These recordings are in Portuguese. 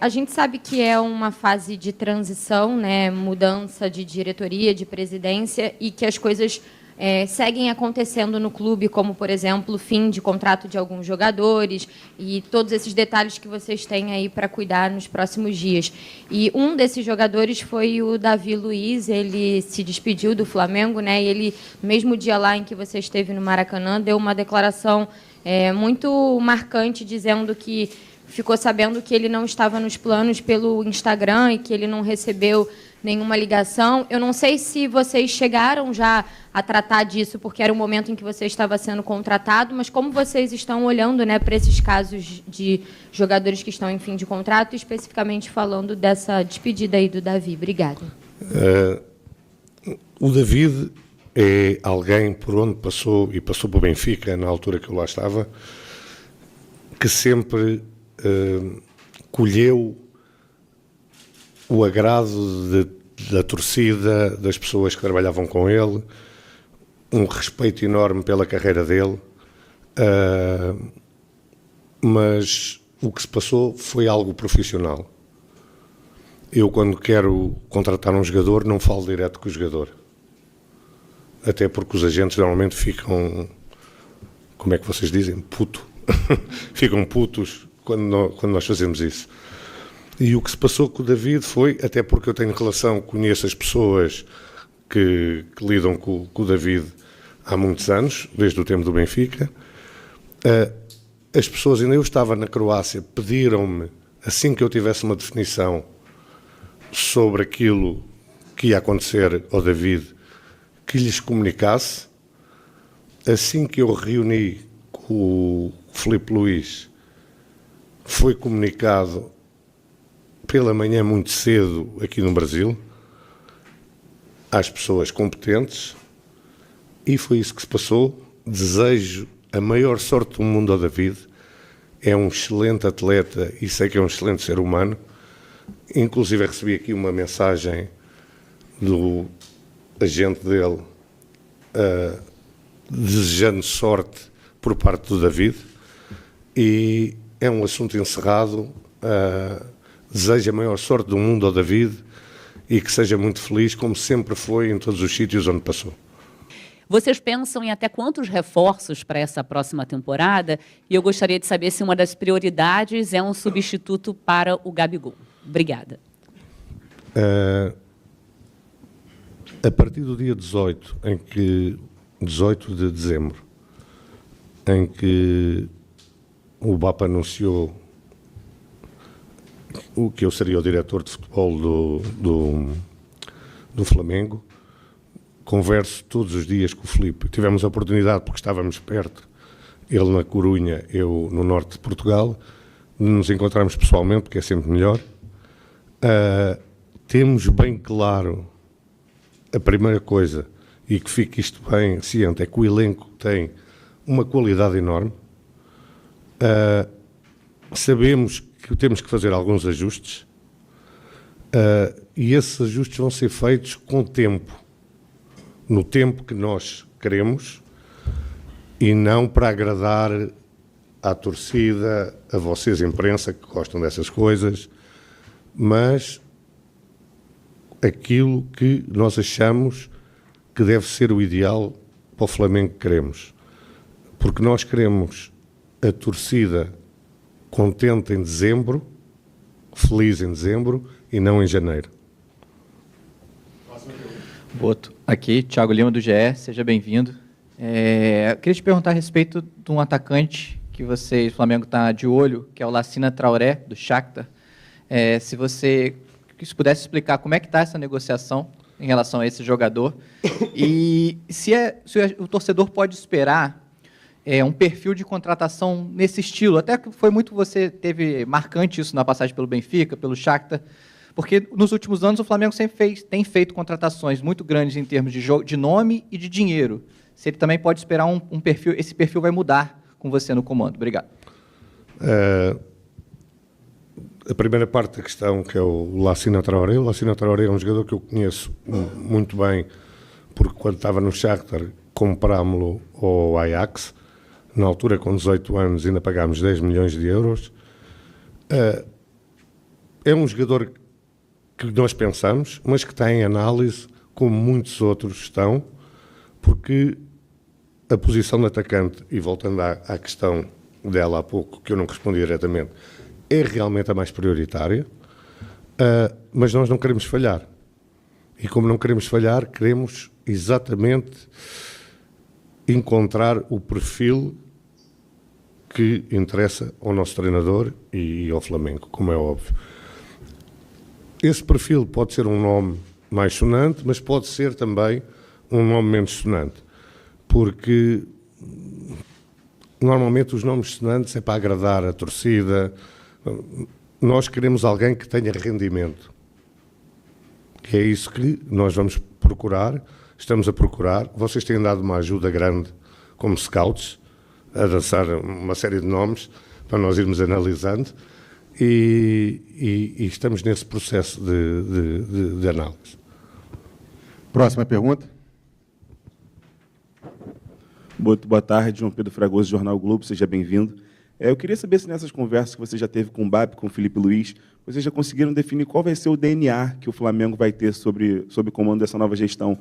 A gente sabe que é uma fase de transição, né, mudança de diretoria, de presidência, e que as coisas seguem acontecendo no clube, como, por exemplo, o fim de contrato de alguns jogadores e todos esses detalhes que vocês têm aí para cuidar nos próximos dias. E um desses jogadores foi o Davi Luiz. Ele se despediu do Flamengo, né? E ele, no mesmo dia lá em que você esteve no Maracanã, deu uma declaração muito marcante, dizendo que ficou sabendo que ele não estava nos planos pelo Instagram e que ele não recebeu nenhuma ligação. Eu não sei se vocês chegaram já a tratar disso, porque era o momento em que você estava sendo contratado, mas como vocês estão olhando, né, para esses casos de jogadores que estão em fim de contrato, especificamente falando dessa despedida aí do Davi? Obrigada. O David é alguém por onde passou, e passou para o Benfica, na altura que eu lá estava, que sempre colheu o agrado da torcida, das pessoas que trabalhavam com ele, um respeito enorme pela carreira dele, mas o que se passou foi algo profissional. Eu, quando quero contratar um jogador, não falo direto com o jogador, até porque os agentes normalmente ficam, como é que vocês dizem, puto, ficam putos quando nós fazemos isso. E o que se passou com o David foi, até porque eu tenho relação, conheço as pessoas que lidam com o David há muitos anos, desde o tempo do Benfica. As pessoas, ainda eu estava na Croácia, pediram-me, assim que eu tivesse uma definição sobre aquilo que ia acontecer ao David, que lhes comunicasse. Assim que eu reuni com o Filipe Luís, foi comunicado pela manhã muito cedo aqui no Brasil, às pessoas competentes, e foi isso que se passou. Desejo a maior sorte do mundo ao David. É um excelente atleta e sei que é um excelente ser humano. Inclusive recebi aqui uma mensagem do agente dele desejando sorte por parte do David, e é um assunto encerrado. Desejo a maior sorte do mundo ao David e que seja muito feliz, como sempre foi em todos os sítios onde passou. Vocês pensam em até quantos reforços para essa próxima temporada? E eu gostaria de saber se uma das prioridades é um substituto para o Gabigol. Obrigada. A partir do dia 18 de dezembro, em que o BAP anunciou o que eu seria o diretor de futebol do Flamengo, converso todos os dias com o Filipe. Tivemos a oportunidade, porque estávamos perto, ele na Corunha, eu no norte de Portugal, de nos encontrarmos pessoalmente, porque é sempre melhor. Temos bem claro, a primeira coisa, e que fique isto bem ciente, é que o elenco tem uma qualidade enorme. Sabemos que temos que fazer alguns ajustes, e esses ajustes vão ser feitos com tempo, no tempo que nós queremos, e não para agradar à torcida, a vocês, imprensa, que gostam dessas coisas, mas aquilo que nós achamos que deve ser o ideal para o Flamengo que queremos. Porque nós queremos a torcida contente em dezembro, feliz em dezembro e não em janeiro. Boto. Aqui, Thiago Lima, do GE, seja bem-vindo. Queria te perguntar a respeito de um atacante que o Flamengo está de olho, que é o Lassina Traoré, do Shakhtar. Se pudesse explicar como é que está essa negociação em relação a esse jogador, e se o torcedor pode esperar um perfil de contratação nesse estilo, até que foi muito, você teve marcante isso na passagem pelo Benfica, pelo Shakhtar, porque nos últimos anos o Flamengo sempre tem feito contratações muito grandes em termos de nome e de dinheiro. Se ele também pode esperar um perfil, esse perfil vai mudar com você no comando. Obrigado. A primeira parte da questão, que é o Lassina Traoré. O Lassina Traoré é um jogador que eu conheço muito bem, porque quando estava no Shakhtar comprámo-lo ao Ajax. Na altura, com 18 anos, ainda pagámos 10 milhões de euros. é um jogador que nós pensamos, mas que está em análise, como muitos outros estão, porque a posição de atacante, e voltando à questão dela há pouco, que eu não respondi diretamente, é realmente a mais prioritária, mas nós não queremos falhar. E como não queremos falhar, queremos exatamente encontrar o perfil que interessa ao nosso treinador e ao Flamengo, como é óbvio. Esse perfil pode ser um nome mais sonante, mas pode ser também um nome menos sonante, porque normalmente os nomes sonantes é para agradar a torcida. Nós queremos alguém que tenha rendimento. É isso que nós vamos procurar, estamos a procurar. Vocês têm dado uma ajuda grande como scouts, a lançar uma série de nomes para nós irmos analisando e estamos nesse processo de análise. Próxima pergunta. Boa tarde, João Pedro Fragoso, Jornal Globo, seja bem-vindo. Eu queria saber se nessas conversas que você já teve com o BAP, com o Felipe Luiz, vocês já conseguiram definir qual vai ser o DNA que o Flamengo vai ter sob o comando dessa nova gestão.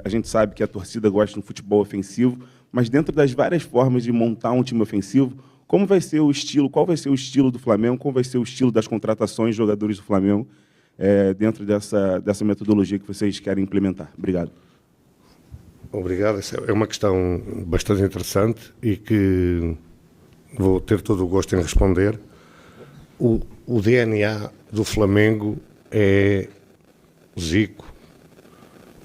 A gente sabe que a torcida gosta de um futebol ofensivo, mas dentro das várias formas de montar um time ofensivo, como vai ser o estilo, qual vai ser o estilo do Flamengo, qual vai ser o estilo das contratações de jogadores do Flamengo dentro dessa metodologia que vocês querem implementar? Obrigado. Obrigado. Essa é uma questão bastante interessante e que vou ter todo o gosto em responder. O DNA do Flamengo é Zico,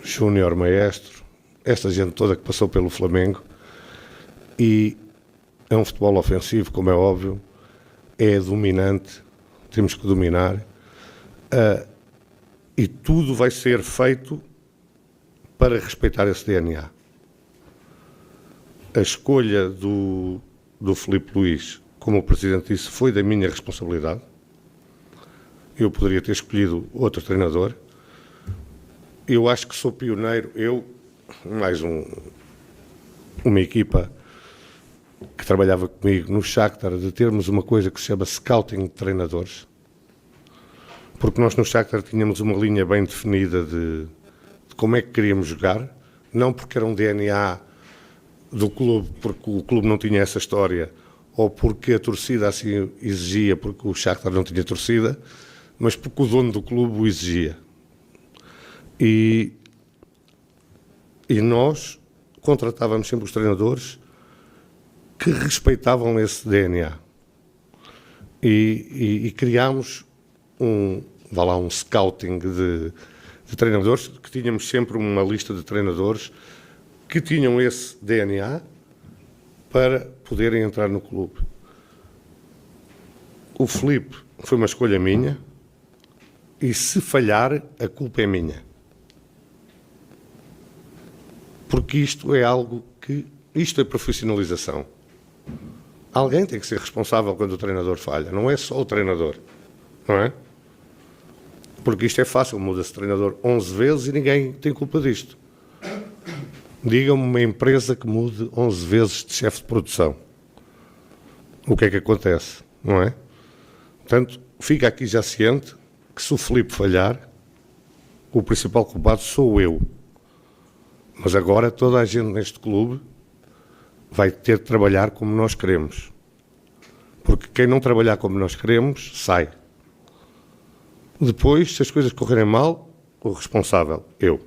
Júnior Maestro, esta gente toda que passou pelo Flamengo, e é um futebol ofensivo, como é óbvio, é dominante, temos que dominar, e tudo vai ser feito para respeitar esse DNA. A escolha do Felipe Luiz, como o Presidente disse, foi da minha responsabilidade. Eu poderia ter escolhido outro treinador. Eu acho que sou pioneiro, eu, mais uma equipa que trabalhava comigo no Shakhtar, de termos uma coisa que se chama scouting de treinadores, porque nós no Shakhtar tínhamos uma linha bem definida de como é que queríamos jogar, não porque era um DNA do clube, porque o clube não tinha essa história, ou porque a torcida assim exigia, porque o Shakhtar não tinha torcida, mas porque o dono do clube o exigia. E nós contratávamos sempre os treinadores que respeitavam esse DNA. E criámos um scouting de treinadores, que tínhamos sempre uma lista de treinadores que tinham esse DNA para poderem entrar no clube. O Felipe foi uma escolha minha e, se falhar, a culpa é minha. Porque isto é algo que... Isto é profissionalização. Alguém tem que ser responsável quando o treinador falha. Não é só o treinador, não é? Porque isto é fácil, muda-se de treinador 11 vezes e ninguém tem culpa disto. Diga-me uma empresa que mude 11 vezes de chefe de produção. O que é que acontece, não é? Portanto, fica aqui já ciente que, se o Felipe falhar, o principal culpado sou eu. Mas agora toda a gente neste clube vai ter de trabalhar como nós queremos. Porque quem não trabalhar como nós queremos, sai. Depois, se as coisas correrem mal, o responsável, eu.